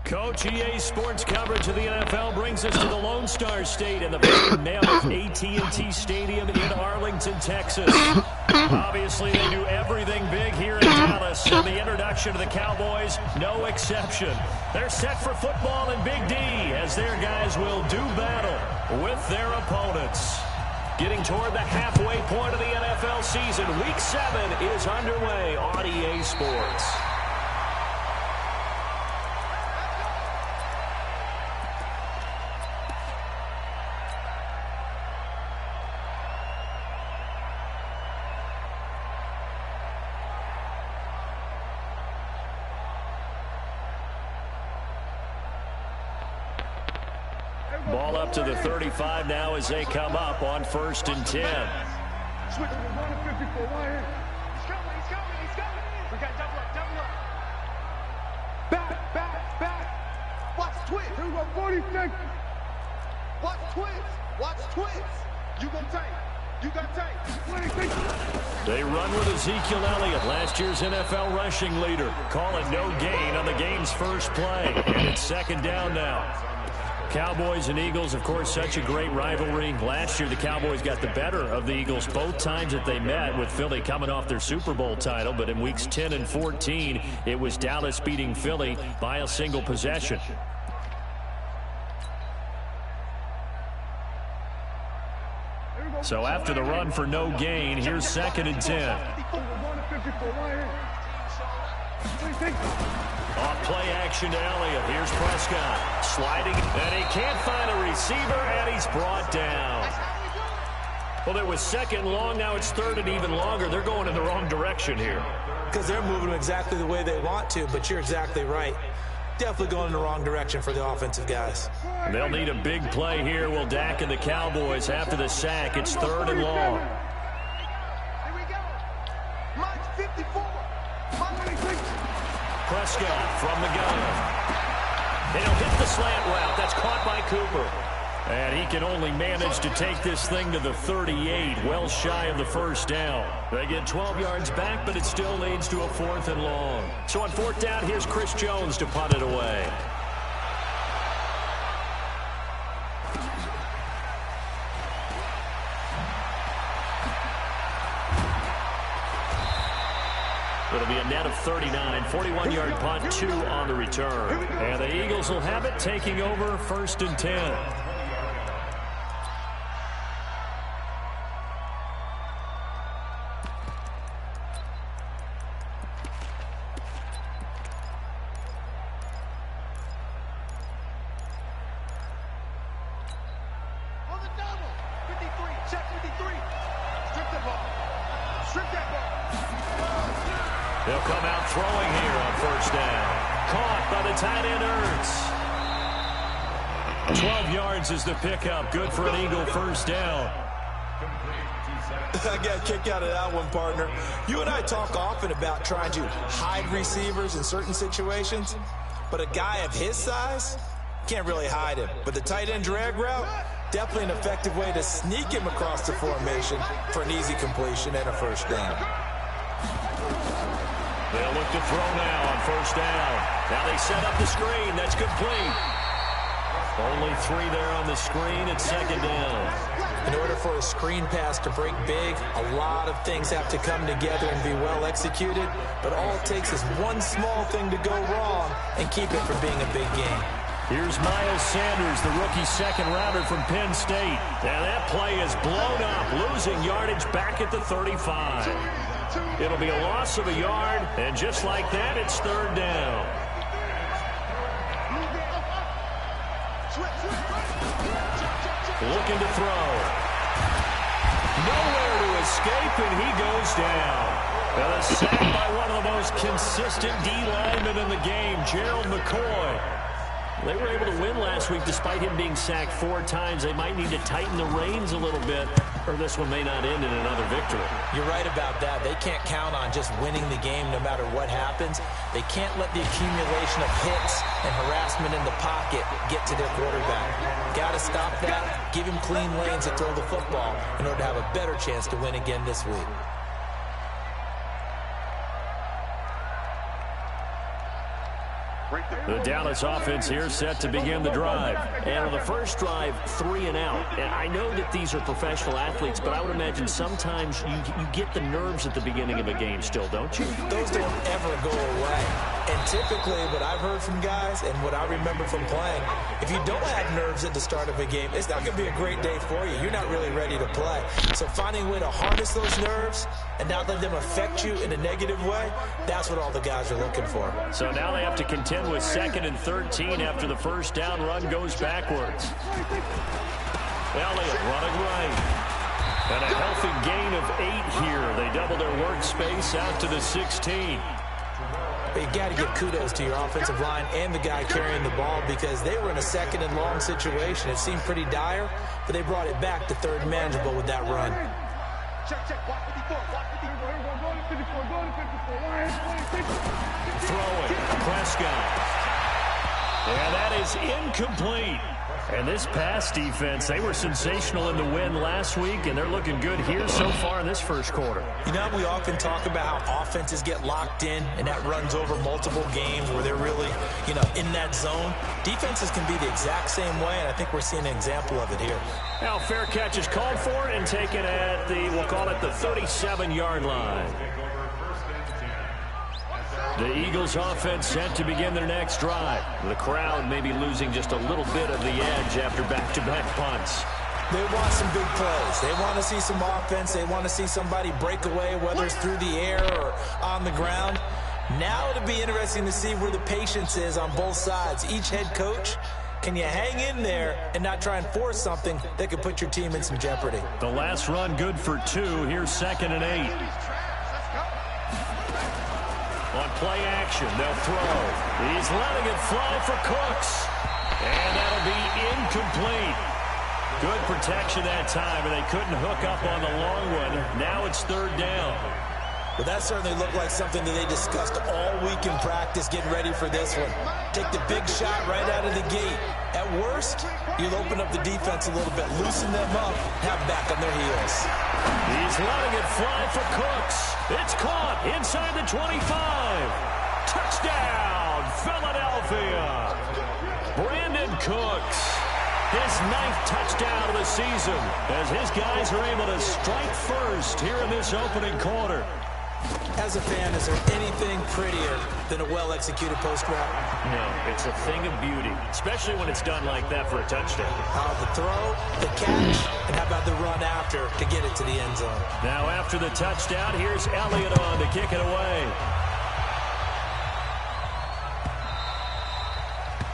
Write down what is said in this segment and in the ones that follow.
Coach, EA Sports coverage of the NFL brings us to the Lone Star State and the very mammoth AT&T Stadium in Arlington, Texas. Obviously, they do everything big here in Dallas, and the introduction to the Cowboys, no exception. They're set for football in Big D as their guys will do battle with their opponents. Getting toward the halfway point of the NFL season, Week 7 is underway on EA Sports. Ball up to the 35 now as they come up on 1st and 10. Switch to the 154 right here. He's coming. We got double up. Back. Watch twist. Here we go, 46. Watch twist. You gonna take. You got take. They run with Ezekiel Elliott, last year's NFL rushing leader. Call it no gain on the game's first play. And it's 2nd down now. Cowboys and Eagles, of course, such a great rivalry. Last year, the Cowboys got the better of the Eagles both times that they met, with Philly coming off their Super Bowl title. But in weeks 10 and 14, it was Dallas beating Philly by a single possession. So after the run for no gain, here's 2nd and 10. Off play action to Elliott. Here's Prescott sliding, and he can't find a receiver, and he's brought down. Well, it was 2nd long. Now it's 3rd and even longer. They're going in the wrong direction here. Because they're moving exactly the way they want to, but you're exactly right. Definitely going in the wrong direction for the offensive guys. And they'll need a big play here. Will Dak and the Cowboys after the sack. It's 3rd and long. Here we go. Mike 54. Prescott from the gun. And he'll hit the slant route. That's caught by Cooper. And he can only manage to take this thing to the 38, well shy of the 1st down. They get 12 yards back, but it still leads to a 4th and long. So on 4th down, here's Chris Jones to punt it away. It'll be a net of 39, 41-yard punt, 2 on the return. And the Eagles will have it, taking over 1st and 10. On the double. 53. Check 53. Strip the ball. Strip that ball. They'll come out throwing here on 1st down. Caught by the tight end Ertz. 12 yards is the pickup. Good for an Eagle 1st down. I got a kick out of that one, partner. You and I talk often about trying to hide receivers in certain situations, but a guy of his size can't really hide him. But the tight end drag route, definitely an effective way to sneak him across the formation for an easy completion and a 1st down. They'll look to throw now on 1st down. Now they set up the screen. That's complete. Only 3 there on the screen. It's 2nd down. In order for a screen pass to break big, a lot of things have to come together and be well executed. But all it takes is one small thing to go wrong and keep it from being a big game. Here's Miles Sanders, the rookie 2nd rounder from Penn State. And that play is blown up, losing yardage back at the 35. It'll be a loss of a yard, and just like that, it's 3rd down. Looking to throw. Nowhere to escape, and he goes down. And a sack by one of the most consistent D linemen in the game, Gerald McCoy. They were able to win last week despite him being sacked 4 times. They might need to tighten the reins a little bit, or this one may not end in another victory. You're right about that. They can't count on just winning the game no matter what happens. They can't let the accumulation of hits and harassment in the pocket get to their quarterback. Got to stop that, give him clean lanes to throw the football in order to have a better chance to win again this week. The Dallas offense here set to begin the drive. And on the first drive, 3 and out. And I know that these are professional athletes, but I would imagine sometimes you get the nerves at the beginning of a game still, don't you? Those don't ever go away. And typically, what I've heard from guys and what I remember from playing, if you don't have nerves at the start of a game, it's not going to be a great day for you. You're not really ready to play. So finding a way to harness those nerves and not let them affect you in a negative way, that's what all the guys are looking for. So now they have to contend with 2nd and 13 after the first down run goes backwards. Elliott running right. And a healthy gain of 8 here. They double their workspace out to the 16. You got to give kudos to your offensive line and the guy carrying the ball because they were in a 2nd and long situation. It seemed pretty dire, but they brought it back to 3rd manageable with that run. Throwing, Prescott. And that is incomplete. And this pass defense, they were sensational in the win last week, and they're looking good here so far in this first quarter. You know, we often talk about how offenses get locked in, and that runs over multiple games where they're really, in that zone. Defenses can be the exact same way, and I think we're seeing an example of it here. Now, fair catch is called for and taken at we'll call it the 37-yard line. The Eagles offense set to begin their next drive. The crowd may be losing just a little bit of the edge after back-to-back punts. They want some big plays. They want to see some offense. They want to see somebody break away, whether it's through the air or on the ground. Now it'll be interesting to see where the patience is on both sides. Each head coach, can you hang in there and not try and force something that could put your team in some jeopardy? The last run good for 2. Here's 2nd and 8. On play action, they'll throw. He's letting it fly for Cooks. And that'll be incomplete. Good protection that time, and they couldn't hook up on the long one. Now it's 3rd down. Well, that certainly looked like something that they discussed all week in practice, getting ready for this one. Take the big shot right out of the gate. At worst, you'll open up the defense a little bit, loosen them up, have them back on their heels. He's letting it fly for Cooks. It's caught inside the 25. Touchdown, Philadelphia. Brandon Cooks, his 9th touchdown of the season, as his guys are able to strike first here in this opening quarter. As a fan, is there anything prettier than a well-executed post route? No, it's a thing of beauty, especially when it's done like that for a touchdown. The throw, the catch, and how about the run after to get it to the end zone? Now after the touchdown, here's Elliott on to kick it away.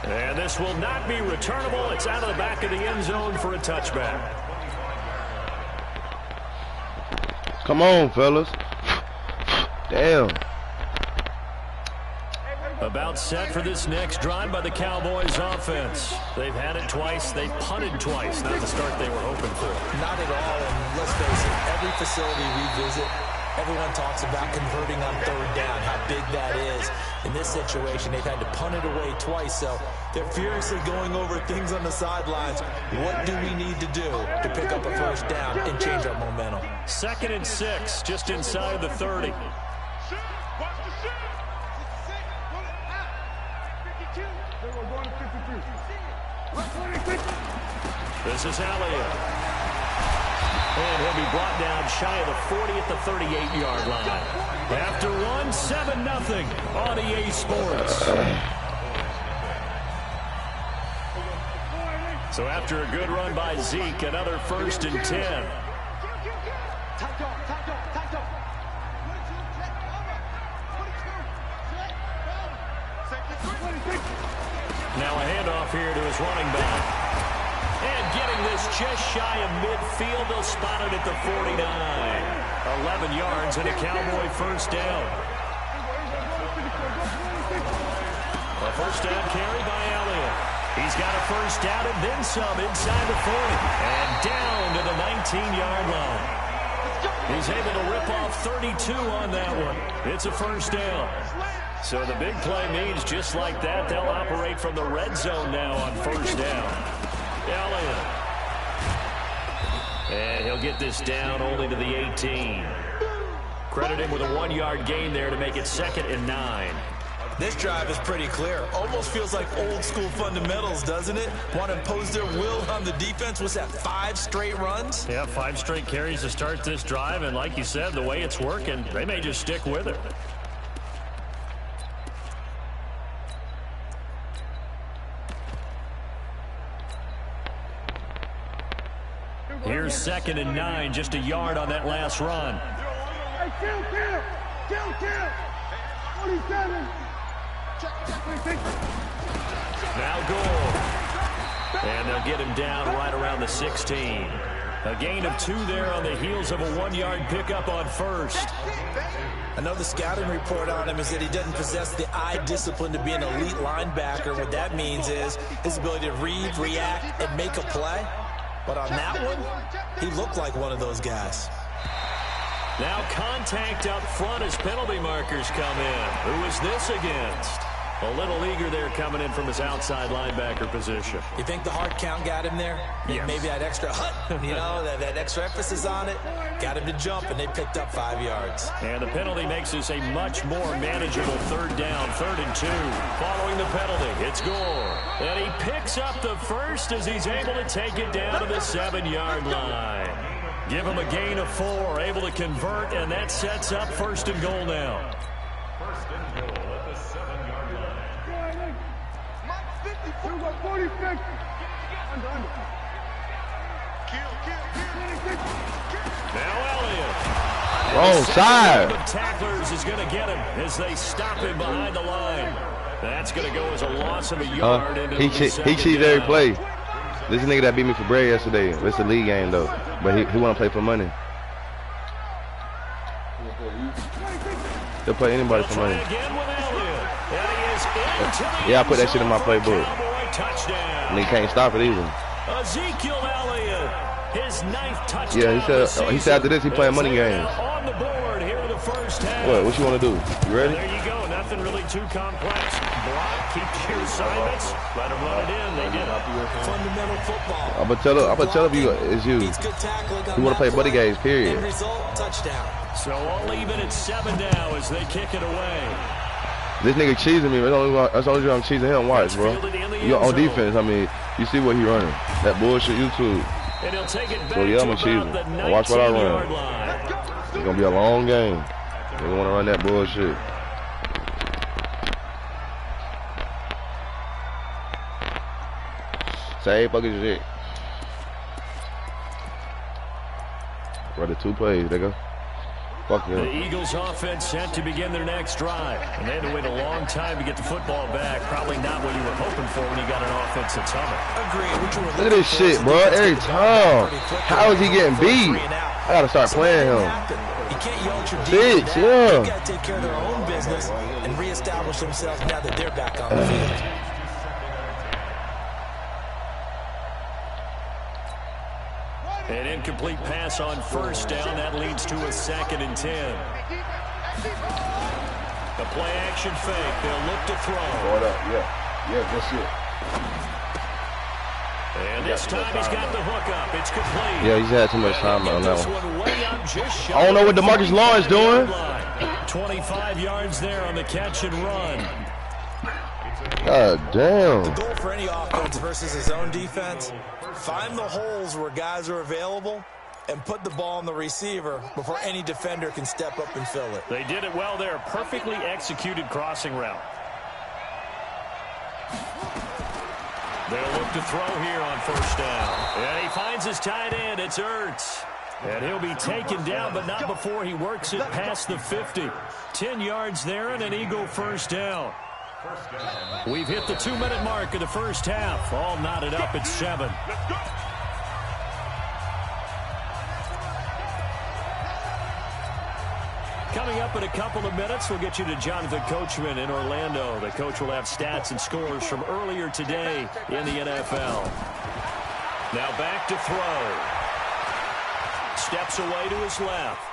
And this will not be returnable. It's out of the back of the end zone for a touchback. Come on, fellas. Damn. About set for this next drive by the Cowboys offense. They've had it twice. They've punted twice. Not the start they were hoping for. Not at all. And let's face it, every facility we visit, everyone talks about converting on 3rd down, how big that is. In this situation, they've had to punt it away twice, so they're furiously going over things on the sidelines. What do we need to do to pick up a 1st down and change our momentum? 2nd and 6, just inside the 30. This is Elliott. And he'll be brought down shy of the 40 at the 38-yard line. After one, 7-0 on EA Sports. So after a good run by Zeke, another 1st and 10. Now a handoff here to his running back. And getting this just shy of midfield, they'll spot it at the 49. 11 yards and a Cowboy 1st down. A 1st down carry by Elliott. He's got a 1st down and then some inside the 40. And down to the 19-yard line. He's able to rip off 32 on that one. It's a 1st down. So the big play means just like that, they'll operate from the red zone now on 1st down. Elliott. And he'll get this down only to the 18. Credit him with a 1-yard gain there to make it 2nd and 9. This drive is pretty clear. Almost feels like old school fundamentals, doesn't it? Want to impose their will on the defense. What's that, 5 straight runs? Yeah, 5 straight carries to start this drive, and like you said, the way it's working, they may just stick with it. Here's 2nd and 9, just a yard on that last run. Hey, kill. 47. Now goal. And they'll get him down right around the 16. A gain of 2 there on the heels of a 1-yard pickup on first. I know the scouting report on him is that he doesn't possess the eye discipline to be an elite linebacker. What that means is his ability to read, react, and make a play. But on that one, he looked like one of those guys. Now contact up front as penalty markers come in. Who is this against? A little eager there coming in from his outside linebacker position. You think the hard count got him there? Yes. Maybe that extra that extra emphasis on it got him to jump, and they picked up 5 yards. And the penalty makes this a much more manageable 3rd down, 3rd and 2. Following the penalty, it's Gore. And he picks up the first as he's able to take it down to the 7-yard line. Give him a gain of 4, able to convert, and that sets up 1st and goal now. 1st and goal at the 7-yard line. Mike 54, 46. Now Elliott. Wrong side. The tacklers is going to get him as they stop him behind the line. That's going to go as a loss of a yard. He cheats every play. This nigga that beat me for bread yesterday. It's a league game though, but he want to play for money. He'll play anybody for money. Yeah, I put that shit in my playbook. And he can't stop it either. Ezekiel Elliott, his 9th touchdown. Yeah, he said after this he playing money games. On the board here in the first half. What you want to do? You ready? There you go. Nothing really too complex. Block, keep your assignments. Let him run it in. They did. Fundamental football. I'm gonna tell you it's you. You want to play buddy games, period. End result, touchdown. So all even at 7 now as they kick it away. This nigga cheesing me. That's the only reason I'm cheesing him. Watch, bro. You on defense. I mean, you see what he running. That bullshit YouTube. And he'll take it back So yeah, I'm gonna cheese him. Watch what I run. It's gonna be a long game. They want to run that bullshit. Same fucking shit. Run the 2 plays, nigga. Fuck yeah. The Eagles offense set to begin their next drive. And they had to wait a long time to get the football back. Probably not what you were hoping for when you got an offense that's humming. Agreed. Look at this shit, bro. Every time. How is he getting beat? I gotta start playing him. You can't yell at your Six, defense. yeah. You gotta take care of their own business and reestablish themselves now that they're back on the field. An incomplete pass on first down. That leads to a 2nd and 10. The play action fake. They'll look to throw. Hold up, yeah, that's it. And this time he's got the hook up. It's complete. Yeah, he's had too much time on that one. I don't know what DeMarcus Lawrence doing. 25 yards there on the catch and run. God damn. The goal for any offense versus his own defense, find the holes where guys are available and put the ball on the receiver before any defender can step up and fill it. They did it well there. Perfectly executed crossing route. They'll look to throw here on first down. And he finds his tight end. It's Ertz. And he'll be taken down, but not before he works it past the 50. 10 yards there and an Eagle first down. We've hit the 2-minute mark of the first half. All knotted up at 7. Coming up in a couple of minutes, we'll get you to Jonathan Coachman in Orlando. The coach will have stats and scores from earlier today in the NFL. Now back to throw. Steps away to his left.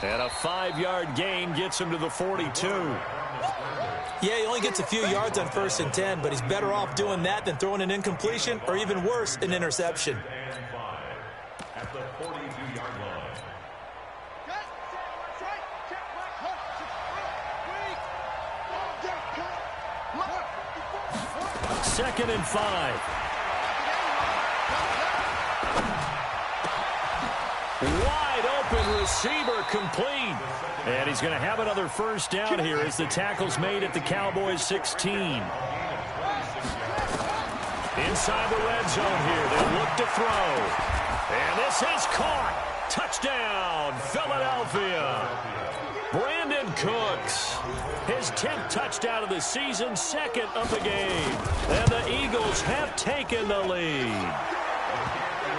And a 5-yard gain gets him to the 42. Yeah, he only gets a few yards on 1st and 10, but he's better off doing that than throwing an incompletion or even worse, an interception. At the 42-yard line. 2nd and 5. Wide open receiver complete. And he's going to have another first down here as the tackle's made at the Cowboys 16. Inside the red zone here. They look to throw. And this is caught. Touchdown, Philadelphia. Brandon Cooks. His 10th touchdown of the season, 2nd of the game. And the Eagles have taken the lead.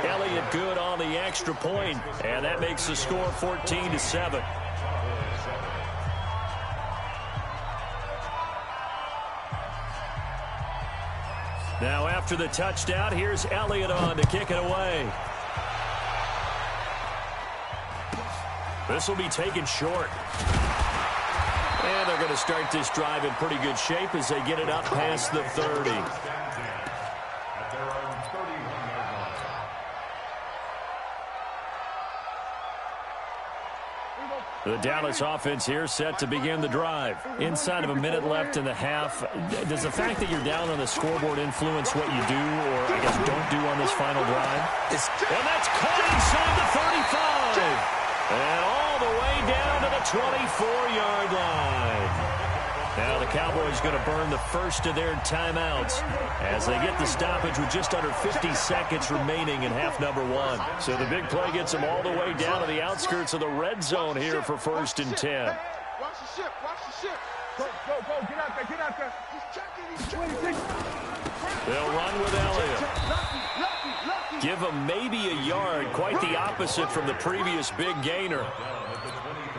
Elliott good on the extra point, and that makes the score 14-7. Now after the touchdown, here's Elliott on to kick it away. This will be taken short. And they're going to start this drive in pretty good shape as they get it up past the 30. The Dallas offense here set to begin the drive. Inside of a minute left in the half. Does the fact that you're down on the scoreboard influence what you do or, I guess, don't do on this final drive? And that's caught inside the 35. And all the way down to the 24-yard line. Now the Cowboys going to burn the first of their timeouts as they get the stoppage with just under 50 seconds remaining in half number 1. So the big play gets them all the way down to the outskirts of the red zone here for 1st and 10. Watch the ship, watch the ship. Go, get out there, get out there. He's checking. They'll run with Elliott. Give him maybe a yard, quite the opposite from the previous big gainer.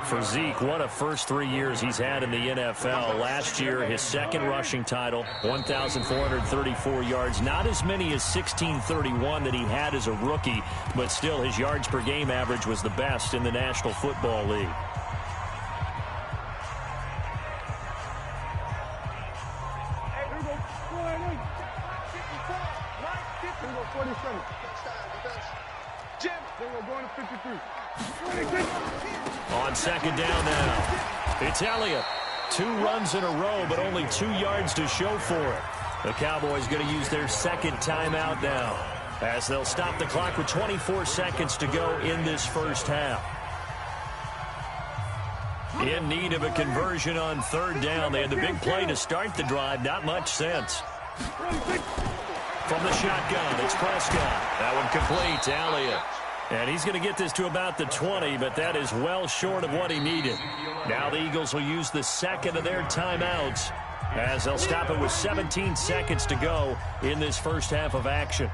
For Zeke, what a first 3 years he's had in the NFL. Last year, his 2nd rushing title, 1,434 yards. Not as many as 1,631 that he had as a rookie, but still his yards per game average was the best in the National Football League. On 2nd down now, it's Elliott. 2 runs in a row, but only 2 yards to show for it. The Cowboys going to use their 2nd timeout now, as they'll stop the clock with 24 seconds to go in this first half. In need of a conversion on 3rd down. They had the big play to start the drive. Not much sense. From the shotgun, it's Prescott. That one complete to Elliott. And he's going to get this to about the 20, but that is well short of what he needed. Now the Eagles will use the 2nd of their timeouts as they'll stop it with 17 seconds to go in this first half of action.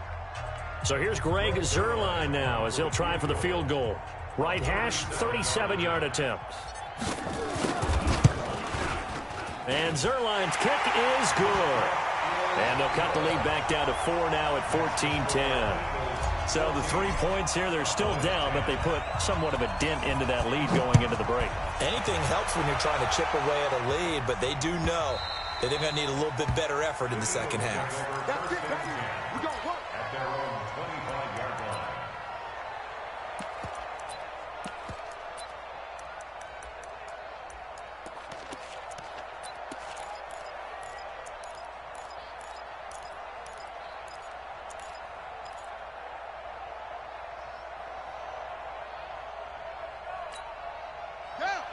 So here's Greg Zuerlein now as he'll try for the field goal. Right hash, 37-yard attempt. And Zuerlein's kick is good. And they'll cut the lead back down to 4 now at 14-10. So the 3 points here, they're still down, but they put somewhat of a dent into that lead going into the break. Anything helps when you're trying to chip away at a lead, but they do know that they're going to need a little bit better effort in the second half. That's it, baby. We got work. At their own 25-yard line.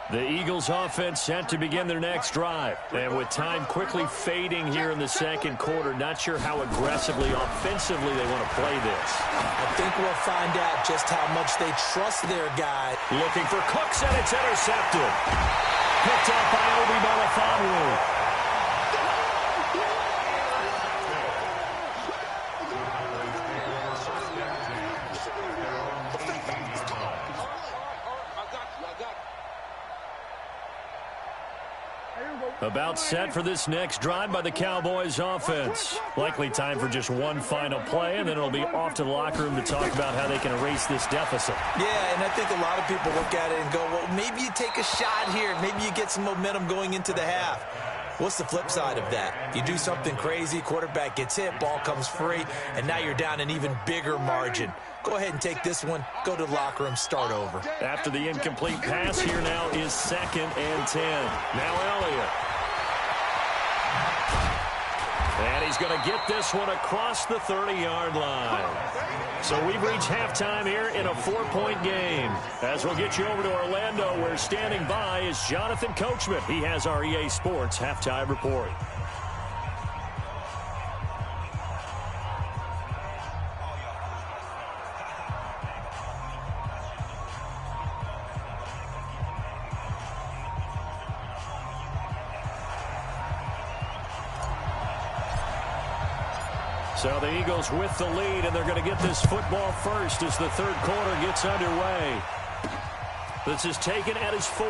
The Eagles offense set to begin their next drive. And with time quickly fading here in the 2nd quarter, not sure how aggressively, offensively they want to play this. I think we'll find out just how much they trust their guy. Looking for Cooks, and it's intercepted. Picked up by Obi Melifonwu. About set for this next drive by the Cowboys offense. Likely time for just one final play, and then it'll be off to the locker room to talk about how they can erase this deficit. Yeah, and I think a lot of people look at it and go, well, maybe you take a shot here. Maybe you get some momentum going into the half. What's the flip side of that? You do something crazy, quarterback gets hit, ball comes free, and now you're down an even bigger margin. Go ahead and take this one, go to the locker room, start over. After the incomplete pass, here now is 2nd and 10. Now Elliott. And he's going to get this one across the 30-yard line. So we've reached halftime here in a 4-point game. As we'll get you over to Orlando, where standing by is Jonathan Coachman. He has our EA Sports halftime report. So the Eagles with the lead, and they're going to get this football first as the third quarter gets underway. This is taken at his 4.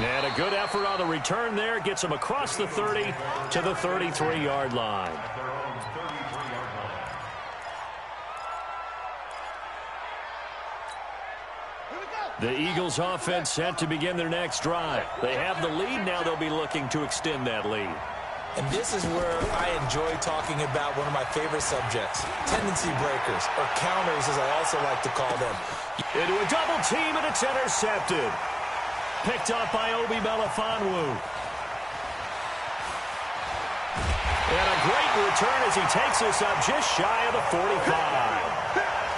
And a good effort on the return there. Gets him across the 30 to the 33-yard line. The Eagles offense set to begin their next drive. They have the lead now. They'll be looking to extend that lead. And this is where I enjoy talking about one of my favorite subjects, tendency breakers, or counters as I also like to call them. Into a double team, and it's intercepted. Picked up by Obi Melifonwu. And a great return as he takes us up just shy of the 45.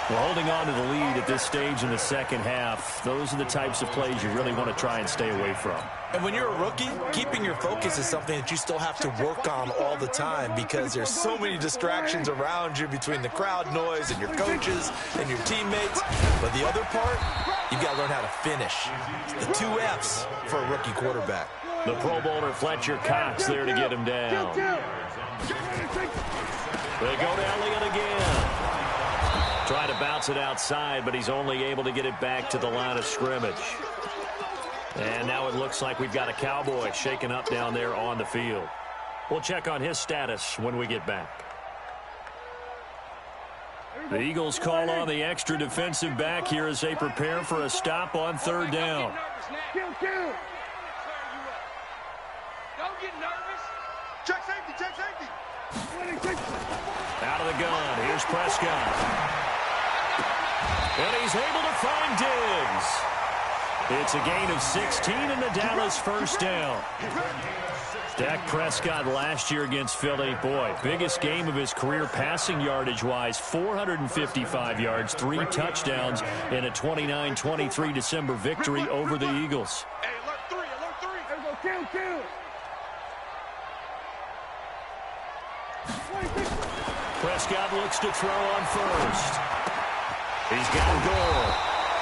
Well, holding on to the lead at this stage in the second half, those are the types of plays you really want to try and stay away from. And when you're a rookie, keeping your focus is something that you still have to work on all the time because there's so many distractions around you between the crowd noise and your coaches and your teammates. But the other part, you've got to learn how to finish. The 2 F's for a rookie quarterback. The Pro Bowler Fletcher Cox there to get him down. They go to Elliott again. Trying to bounce it outside, but he's only able to get it back to the line of scrimmage. And now it looks like we've got a Cowboy shaken up down there on the field. We'll check on his status when we get back. The Eagles call on the extra defensive back here as they prepare for a stop on third down. Don't get nervous. Check safety, check safety. Out of the gun, here's Prescott. And he's able to find Diggs. It's a gain of 16 and the Dallas first down. Dak Prescott last year against Philly, boy, biggest game of his career passing yardage-wise, 455 yards, 3 touchdowns in a 29-23 December victory over the Eagles. Hey, alert 3, alert 3. There we go, kill. Prescott looks to throw on first. He's got Gore.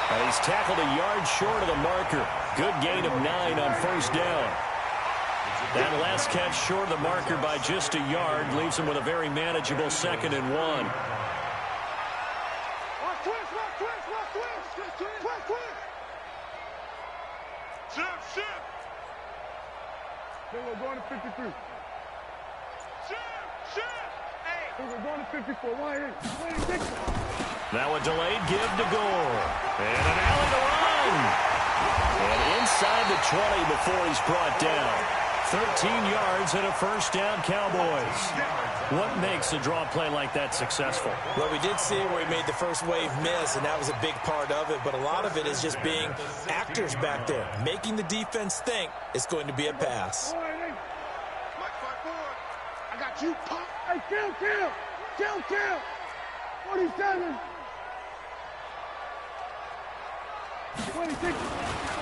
And he's tackled a yard short of the marker. Good gain of 9 on first down. That last catch short of the marker by just a yard leaves him with a very manageable 2nd and 1. Watch twist. Shift. Then we're going to 53. Shift. Hey. Then we're going to 54. Why ain't Now a delayed give to Gore. And an alley to run. And inside the 20 before he's brought down. 13 yards and a first down, Cowboys. What makes a draw play like that successful? Well, we did see where he made the first wave miss, and that was a big part of it. But a lot of it is just being actors back there, making the defense think it's going to be a pass. I got you, Pop. Hey, kill. 47. 26.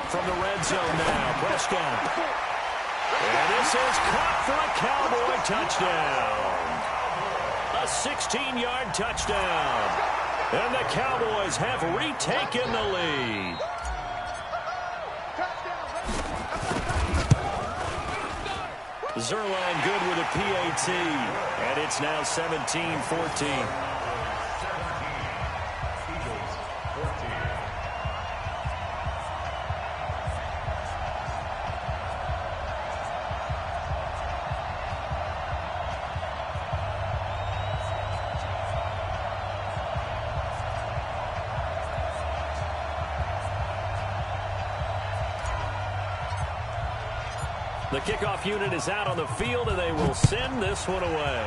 From the red zone now, Prescott. And this is caught for a Cowboy touchdown. A 16-yard touchdown. And the Cowboys have retaken the lead. Zerline good with a PAT. And it's now 17-14. The kickoff unit is out on the field, and they will send this one away.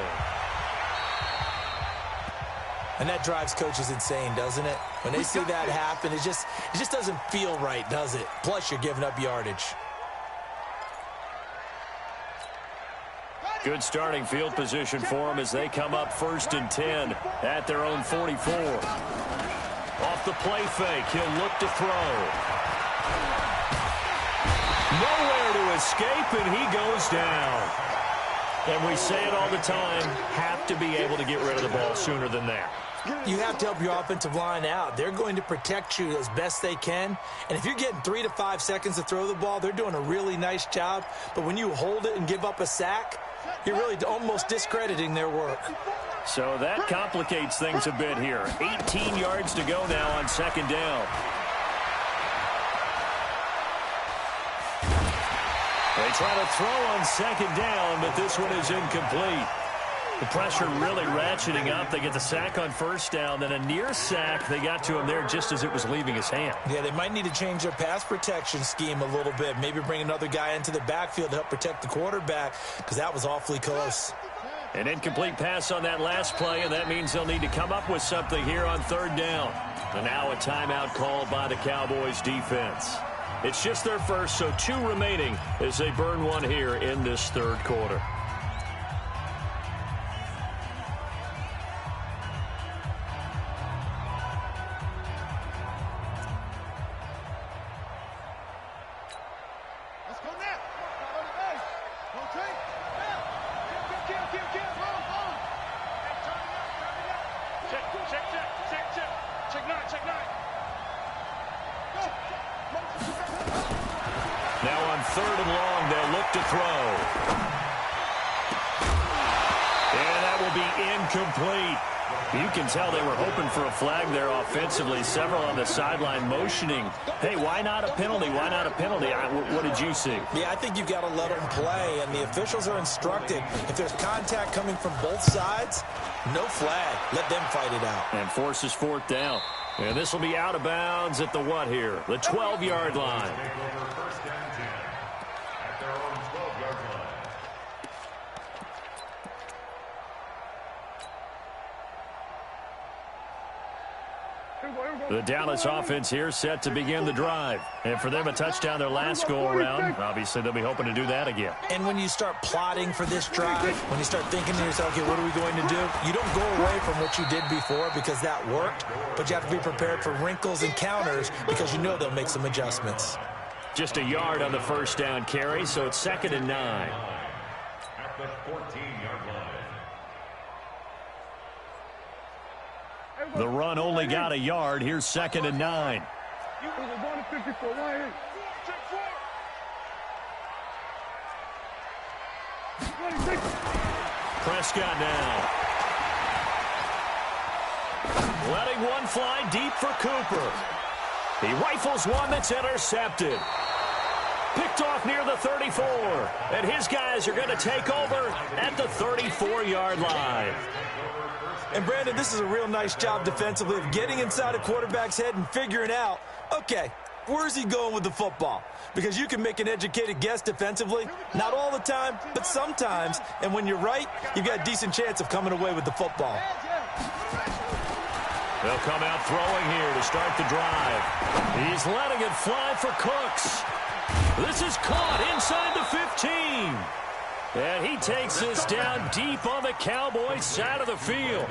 And that drives coaches insane, doesn't it? When they see that happen, it just doesn't feel right, does it? Plus, you're giving up yardage. Good starting field position for them as they come up 1st and 10 at their own 44. Off the play fake, he'll look to throw. Nowhere to escape, and he goes down. And we say it all the time, have to be able to get rid of the ball sooner than that. You have to help your offensive line out. They're going to protect you as best they can. And if you're getting 3 to 5 seconds to throw the ball, they're doing a really nice job. But when you hold it and give up a sack, you're really almost discrediting their work. So that complicates things a bit here. 18 yards to go now on 2nd down. They try to throw on 2nd down, but this one is incomplete. The pressure really ratcheting up. They get the sack on 1st down, then a near sack. They got to him there just as it was leaving his hand. Yeah, they might need to change their pass protection scheme a little bit. Maybe bring another guy into the backfield to help protect the quarterback, because that was awfully close. An incomplete pass on that last play, and that means they'll need to come up with something here on 3rd down. And now a timeout called by the Cowboys defense. It's just their first, so 2 remaining as they burn one here in this 3rd quarter. Now on 3rd and long, they'll look to throw. And that will be incomplete. You can tell they were hoping for a flag there offensively. Several on the sideline motioning, hey, why not a penalty? Why not a penalty? What did you see? Yeah, I think you've got to let them play, and the officials are instructed. If there's contact coming from both sides, no flag. Let them fight it out. And forces 4th down. And this will be out of bounds at the what here? The 12-yard line. The Dallas offense here set to begin the drive. And for them, a touchdown their last go-around. Obviously, they'll be hoping to do that again. And when you start plotting for this drive, when you start thinking to yourself, okay, what are we going to do? You don't go away from what you did before because that worked, but you have to be prepared for wrinkles and counters because you know they'll make some adjustments. Just a yard on the 1st down carry, so it's 2nd and 9. At the 14-yard line. The run only got a yard. Here's 2nd and 9. Prescott now. Letting one fly deep for Cooper. He rifles one that's intercepted. Picked off near the 34. And his guys are going to take over at the 34-yard line. And, Brandon, this is a real nice job defensively of getting inside a quarterback's head and figuring out, okay, where's he going with the football? Because you can make an educated guess defensively, not all the time, but sometimes. And when you're right, you've got a decent chance of coming away with the football. They'll come out throwing here to start the drive. He's letting it fly for Cooks. This is caught inside the 15. And he takes this down deep on the Cowboys side of the field.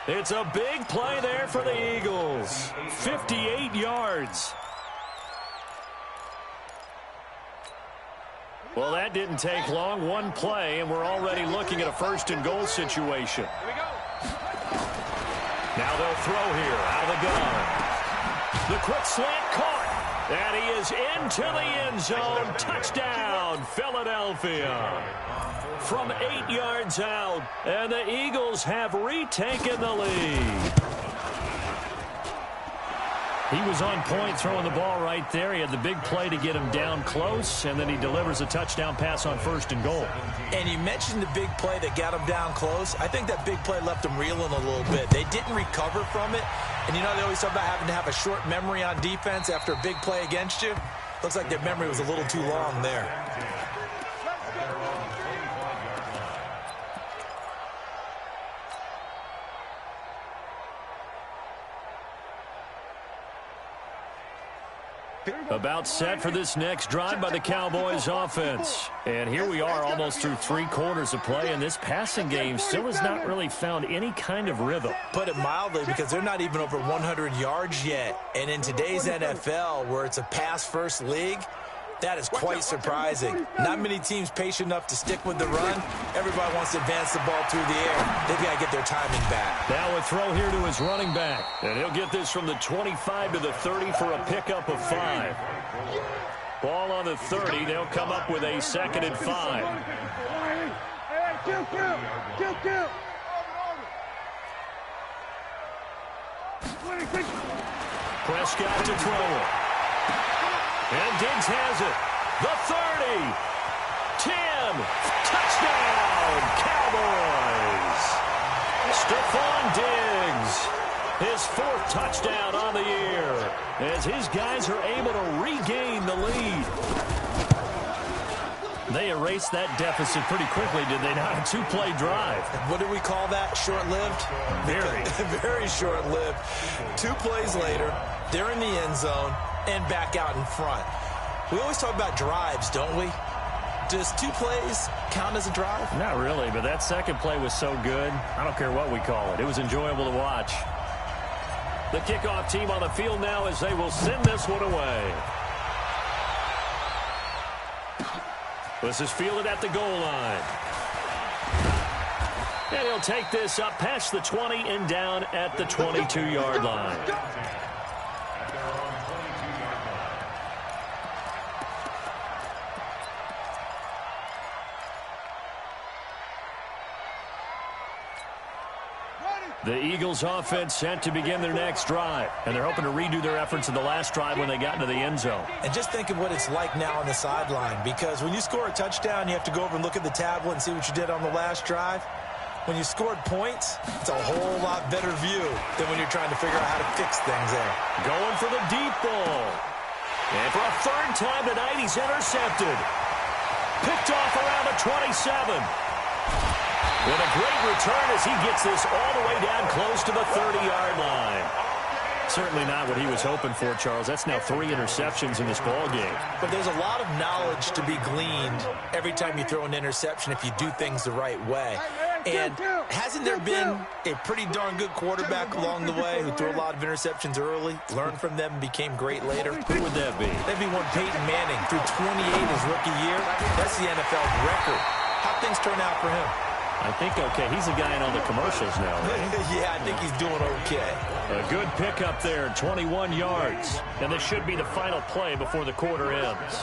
It's a big play there for the Eagles. 58 yards. Well, that didn't take long. One play, and we're already looking at a 1st and goal situation. Now they'll throw here out of the gun. The quick slant caught. And he is into the end zone. Touchdown, Philadelphia. From 8 yards out, and the Eagles have retaken the lead. He was on point throwing the ball right there. He had the big play to get him down close, and then he delivers a touchdown pass on 1st and goal. And you mentioned the big play that got him down close. I think that big play left him reeling a little bit. They didn't recover from it. And, you know, they always talk about having to have a short memory on defense after a big play against you. Looks like their memory was a little too long there. About set for this next drive by the Cowboys offense. And here we are almost through 3 quarters of play, and this passing game still has not really found any kind of rhythm. Put it mildly, because they're not even over 100 yards yet. And in today's NFL, where it's a pass-first league, that is quite surprising. Not many teams patient enough to stick with the run. Everybody wants to advance the ball through the air. They've got to get their timing back. Now a throw here to his running back. And he'll get this from the 25 to the 30 for a pickup of 5. Ball on the 30. They'll come up with a 2nd and 5. Prescott to throw it. And Diggs has it. The 30. 10. Touchdown, Cowboys. Stephon Diggs. His 4th touchdown on the year. As his guys are able to regain the lead. They erased that deficit pretty quickly, did they not? A 2-play drive. What do we call that? Short-lived? Very. Very short-lived. 2 plays later, they're in the end zone and back out in front. We always talk about drives, don't we? Does 2 plays count as a drive? Not really, but that 2nd play was so good. I don't care what we call it. It was enjoyable to watch. The kickoff team on the field now as they will send this one away. This is fielded at the goal line. And he'll take this up past the 20 and down at the 22-yard line. The Eagles offense set to begin their next drive, and they're hoping to redo their efforts in the last drive when they got into the end zone. And just think of what it's like now on the sideline, because when you score a touchdown, you have to go over and look at the tablet and see what you did on the last drive. When you scored points, it's a whole lot better view than when you're trying to figure out how to fix things there. Going for the deep ball. And for a 3rd time tonight, he's intercepted. Picked off around the 27. With a great return as he gets this all the way down close to the 30-yard line. Certainly not what he was hoping for, Charles. That's now 3 interceptions in this ball game. But there's a lot of knowledge to be gleaned every time you throw an interception if you do things the right way. And hasn't there been a pretty darn good quarterback along the way who threw a lot of interceptions early, learned from them, and became great later? Who would that be? That'd be one Peyton Manning. Threw 28 his rookie year. That's the NFL record. How'd things turn out for him? I think okay. He's a guy in all the commercials now, right? Yeah, I think he's doing okay. A good pickup there, 21 yards. And this should be the final play before the quarter ends.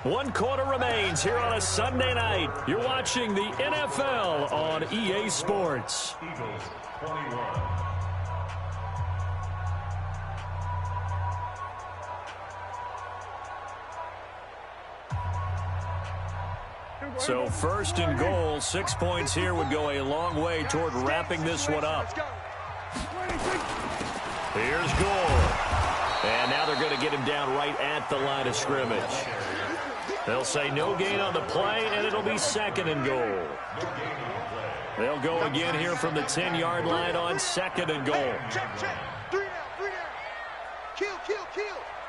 One quarter remains here on a Sunday night. You're watching the NFL on EA Sports. Eagles 21. So 1st and goal, 6 points here would go a long way toward wrapping this one up. Here's Gore. And now they're going to get him down right at the line of scrimmage. They'll say no gain on the play, and it'll be 2nd and goal. They'll go again here from the 10-yard line on 2nd and goal. Check. 3 down. Kill.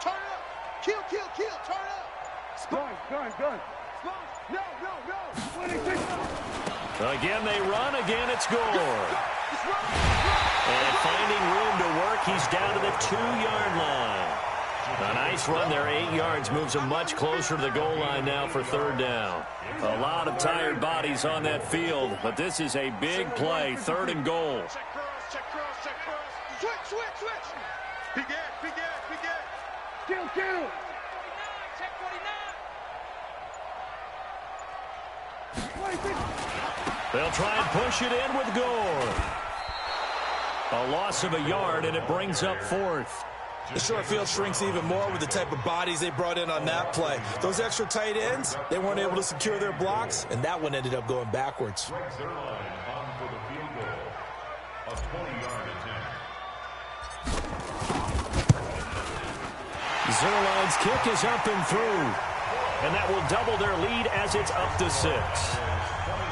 Turn up. Kill. Turn up. Gun. No. Again, they run. Again, it's Gore. And finding room to work, he's down to the 2-yard line. A nice run there, 8 yards, moves him much closer to the goal line now for 3rd down. A lot of tired bodies on that field, but this is a big play, 3rd and goal. Check cross. Switch. Big ass. Kill. Check 49. They'll try and push it in with Gore. A loss of a yard, and it brings up 4th. The short field shrinks even more with the type of bodies they brought in on that play. Those extra tight ends, they weren't able to secure their blocks, and that one ended up going backwards. Zerline on for the field goal. A 20-yard attempt. Zerline's kick is up and through. And that will double their lead as it's up to 6.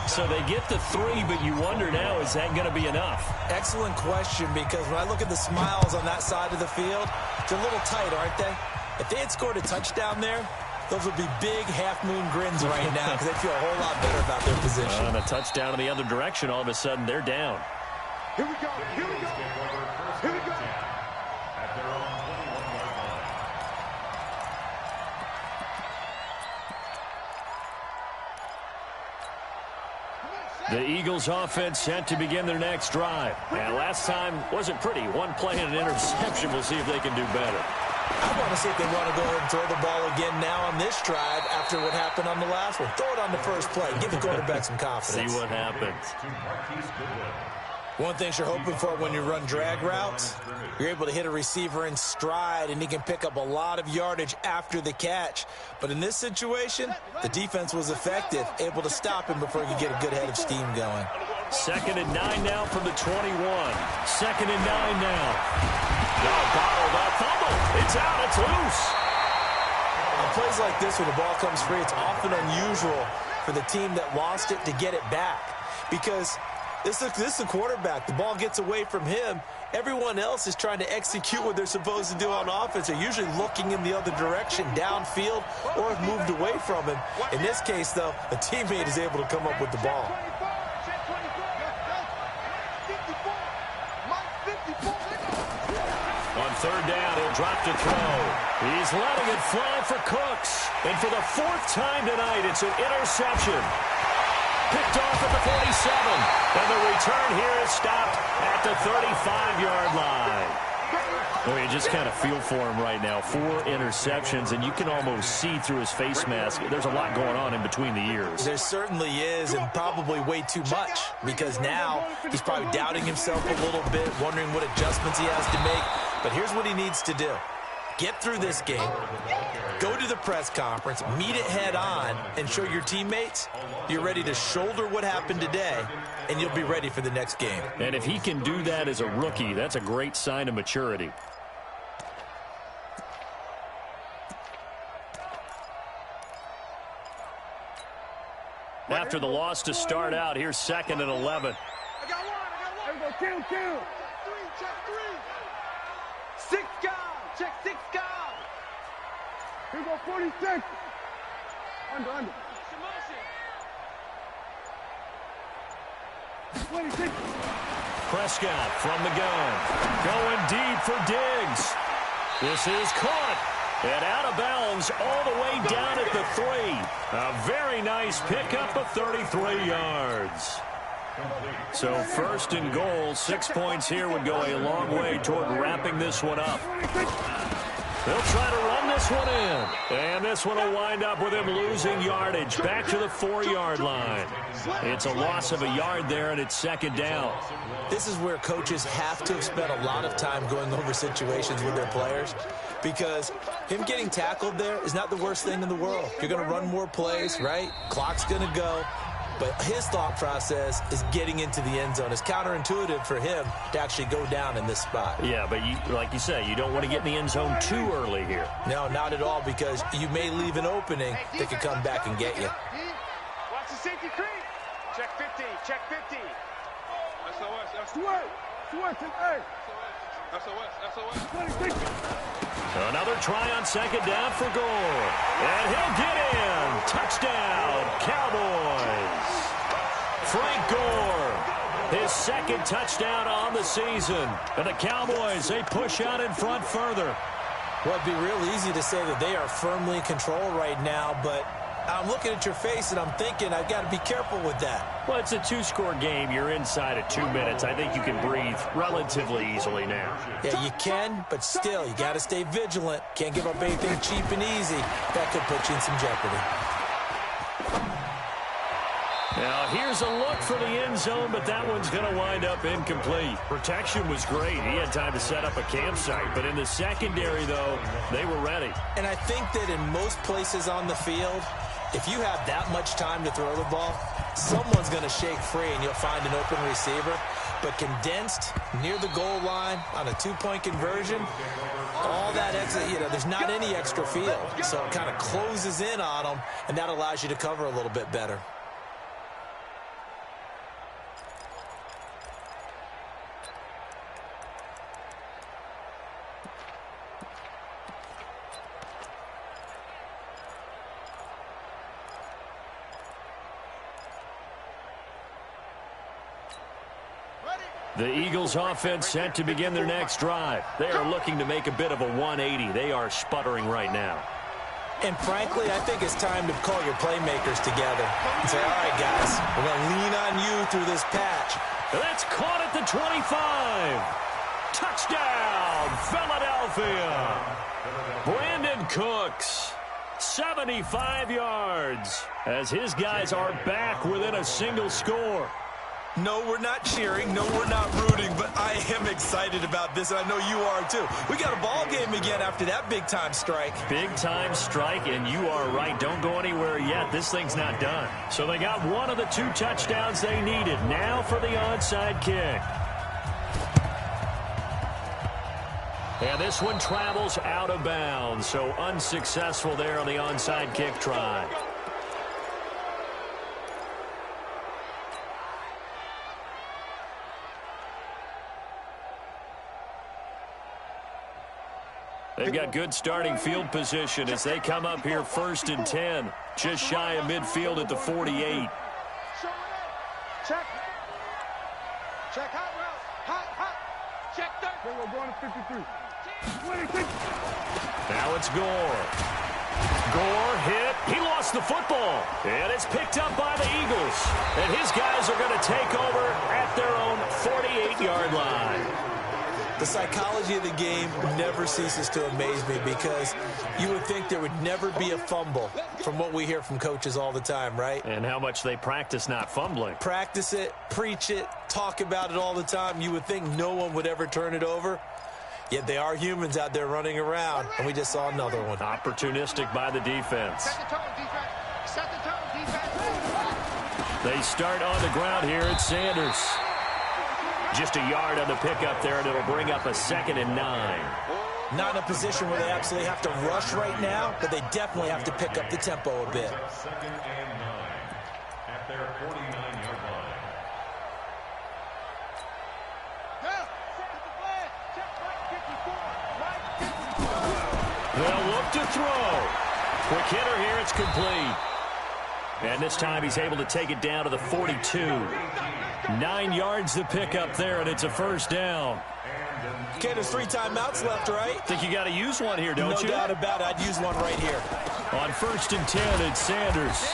So they get the 3, but you wonder now, is that going to be enough? Excellent question, because when I look at the smiles on that side of the field, they're a little tight, aren't they? If they had scored a touchdown there, those would be big half-moon grins right now because they feel a whole lot better about their position. And a touchdown in the other direction, all of a sudden they're down. Here we go. Here we go. Here we go. At their own 21-yard line. The Eagles offense set to begin their next drive. And last time wasn't pretty. One play and an interception. We'll see if they can do better. I want to see if they want to go ahead and throw the ball again now on this drive after what happened on the last one. Throw it on the first play. Give the quarterback some confidence. See what happens. One thing you're hoping for when you run drag routes, you're able to hit a receiver in stride, and he can pick up a lot of yardage after the catch. But in this situation, the defense was effective, able to stop him before he could get a good head of steam going. 2nd and 9 now from the 21. 2nd and 9 now. Bottled up, fumble. It's out, it's loose. On plays like this, when the ball comes free, it's often unusual for the team that lost it to get it back. Because this is a quarterback. The ball gets away from him. Everyone else is trying to execute what they're supposed to do on offense. They're usually looking in the other direction, downfield, or have moved away from him. In this case, though, a teammate is able to come up with the ball. On 3rd down, he'll drop to throw. He's letting it fly for Cooks. And for the 4th time tonight, it's an interception. Picked off at the 47. And the return here is stopped at the 35-yard line. Oh, you just kind of feel for him right now. 4 interceptions, and you can almost see through his face mask. There's a lot going on in between the ears. There certainly is, and probably way too much, because now he's probably doubting himself a little bit, wondering what adjustments he has to make. But here's what he needs to do. Get through this game, go to the press conference, meet it head on, and show your teammates you're ready to shoulder what happened today, and you'll be ready for the next game. And if he can do that as a rookie, that's a great sign of maturity. After the loss to start out, here's 2nd and 11. I got one. There we go. Kill. Check 3. 6 guys. Check 6 guys. Here we go. 46. Under. 26. Prescott from the gun. Going deep for Diggs. This is caught. And out of bounds all the way down at the 3. A very nice pickup of 33 yards. So 1st and goal, 6 points here would go a long way toward wrapping this one up. They'll try to run this one in. And this one will wind up with him losing yardage back to the 4-yard line. It's a loss of a yard there, and it's 2nd down. This is where coaches have to have spent a lot of time going over situations with their players, because him getting tackled there is not the worst thing in the world. You're going to run more plays, right? Clock's going to go. But his thought process is getting into the end zone. It's counterintuitive for him to actually go down in this spot. Yeah, but like you say, you don't want to get in the end zone too early here. No, not at all, because you may leave an opening that could come back and get you. Watch the safety creep. Check 50. Check 50. SOS. SOS. 26. Another try on 2nd down for Gore. And he'll get in. Touchdown, Cowboys. Frank Gore, his 2nd touchdown on the season. And the Cowboys, they push out in front further. Well, it'd be real easy to say that they are firmly in control right now, but I'm looking at your face and I'm thinking I've got to be careful with that. Well, it's a 2-score game. You're inside of 2 minutes. I think you can breathe relatively easily now. Yeah, you can, but still, you got to stay vigilant. Can't give up anything cheap and easy. That could put you in some jeopardy. Now, here's a look for the end zone, but that one's going to wind up incomplete. Protection was great. He had time to set up a campsite, but in the secondary, though, they were ready. And I think that in most places on the field, if you have that much time to throw the ball, someone's going to shake free and you'll find an open receiver. But condensed near the goal line on a 2-point conversion, all that extra, there's not any extra field. So it kind of closes in on them, and that allows you to cover a little bit better. The Eagles offense set to begin their next drive. They are looking to make a bit of a 180. They are sputtering right now. And frankly, I think it's time to call your playmakers together and say, all right, guys, we're going to lean on you through this patch. That's caught at the 25. Touchdown, Philadelphia. Brandon Cooks, 75 yards, as his guys are back within a single score. No, we're not cheering. No, we're not rooting, but I am excited about this, and I know you are too. We got a ball game again after that big-time strike. Big-time strike, and you are right. Don't go anywhere yet. This thing's not done. So they got one of the 2 touchdowns they needed. Now for the onside kick. And this one travels out of bounds, so unsuccessful there on the onside kick try. They've got good starting field position as they come up here 1st and 10. Just shy of midfield at the 48. Check. Check hot route. Hot. Check 30. Then we're going to 53. 26. Now it's Gore. Gore hit. He lost the football. And it's picked up by the Eagles. And his guys are going to take over at their own 48-yard line. The psychology of the game never ceases to amaze me because you would think there would never be a fumble from what we hear from coaches all the time, right? And how much they practice not fumbling. Practice it, preach it, talk about it all the time. You would think no one would ever turn it over. Yet they are humans out there running around, and we just saw another one. Opportunistic by the defense. Set the tone, defense. Set the tone, defense. They start on the ground here at Sanders. Just a yard on the pickup there, and it'll bring up a 2nd and 9. Not in a position where they absolutely have to rush right now, but they definitely have to pick up the tempo a bit. 2nd and 9 at their 49-yard line. They'll look to throw. Quick hitter here, it's complete. And this time he's able to take it down to the 42. 9 yards to pick up there, and it's a 1st down. Okay, there's 3 timeouts left, right? Think you got to use one here, don't you? No doubt about it. I'd use one right here. On 1st and 10, it's Sanders.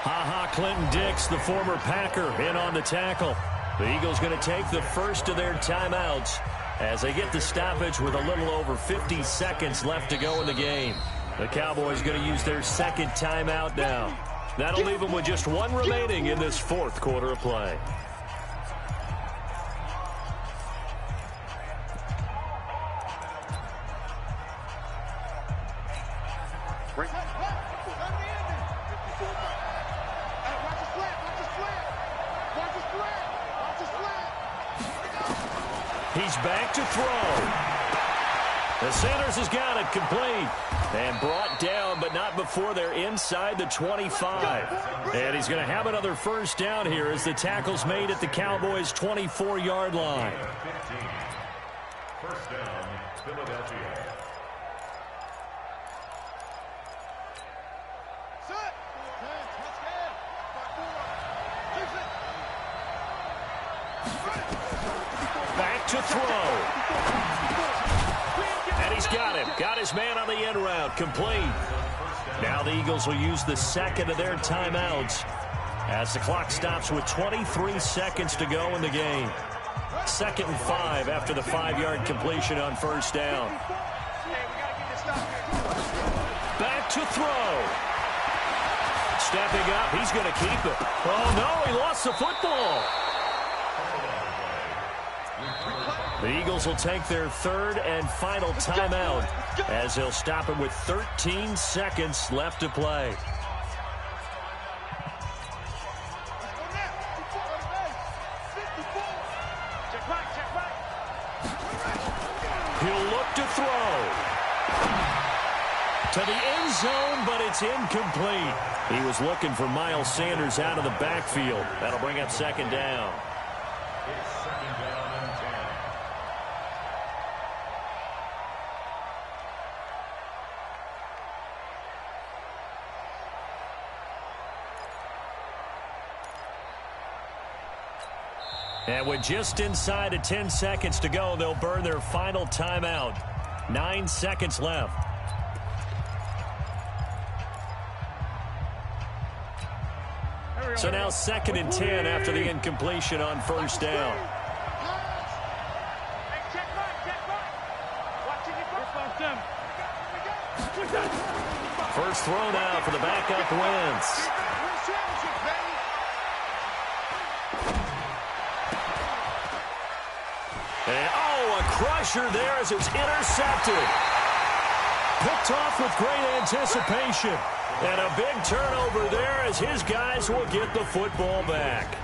Ha-ha, Clinton Dix, the former Packer, in on the tackle. The Eagles going to take the first of their timeouts as they get the stoppage with a little over 50 seconds left to go in the game. The Cowboys going to use their 2nd timeout now. That'll leave them with just 1 remaining in this 4th quarter of play. He's back to throw. The Sanders has got it complete. And brought down, but not before they're inside the 25. And he's going to have another 1st down here as the tackle's made at the Cowboys' 24-yard line. 1st down, Philadelphia. Back to throw. And he's got him. Got his man on the end route. Complete. Now the Eagles will use the 2nd of their timeouts as the clock stops with 23 seconds to go in the game. 2nd and 5 after the 5-yard completion on 1st down. Back to throw. Stepping up. He's going to keep it. Oh, no. He lost the football. The Eagles will take their 3rd and final timeout as they'll stop it with 13 seconds left to play. He'll look to throw. To the end zone, but it's incomplete. He was looking for Miles Sanders out of the backfield. That'll bring up 2nd down. It's 2nd down and 10. And with just inside of 10 seconds to go, they'll burn their final timeout. 9 seconds left. So now 2nd and 10 after the incompletion on first down. First throw now for the backup Wentz. And, oh, a crusher there as it's intercepted. Picked off with great anticipation. And a big turnover there as his guys will get the football back.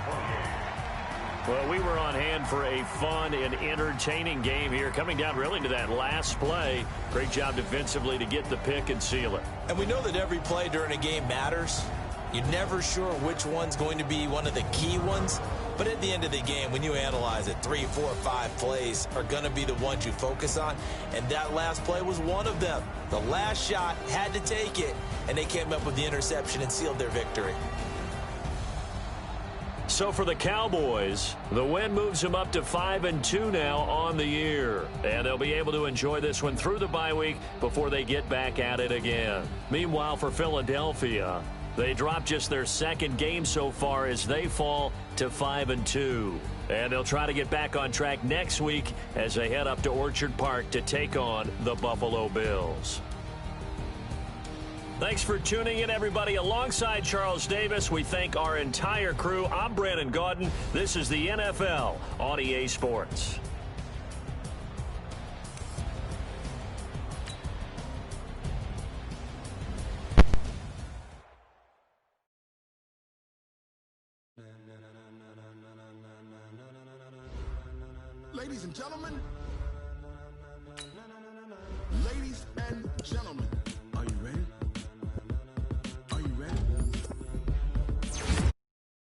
Well, we were on hand for a fun and entertaining game here, coming down really to that last play. Great job defensively to get the pick and seal it. And we know that every play during a game matters. You're never sure which one's going to be one of the key ones. But at the end of the game, when you analyze it, 3, 4, 5 plays are going to be the ones you focus on. And that last play was one of them. The last shot had to take it, and they came up with the interception and sealed their victory. So for the Cowboys, the win moves them up to 5-2 now on the year. And they'll be able to enjoy this one through the bye week before they get back at it again. Meanwhile, for Philadelphia, they dropped just their 2nd game so far as they fall to 5-2. And they'll try to get back on track next week as they head up to Orchard Park to take on the Buffalo Bills. Thanks for tuning in, everybody. Alongside Charles Davis, we thank our entire crew. I'm Brandon Gaudin. This is the NFL on EA Sports. Ladies and gentlemen, ladies and gentlemen.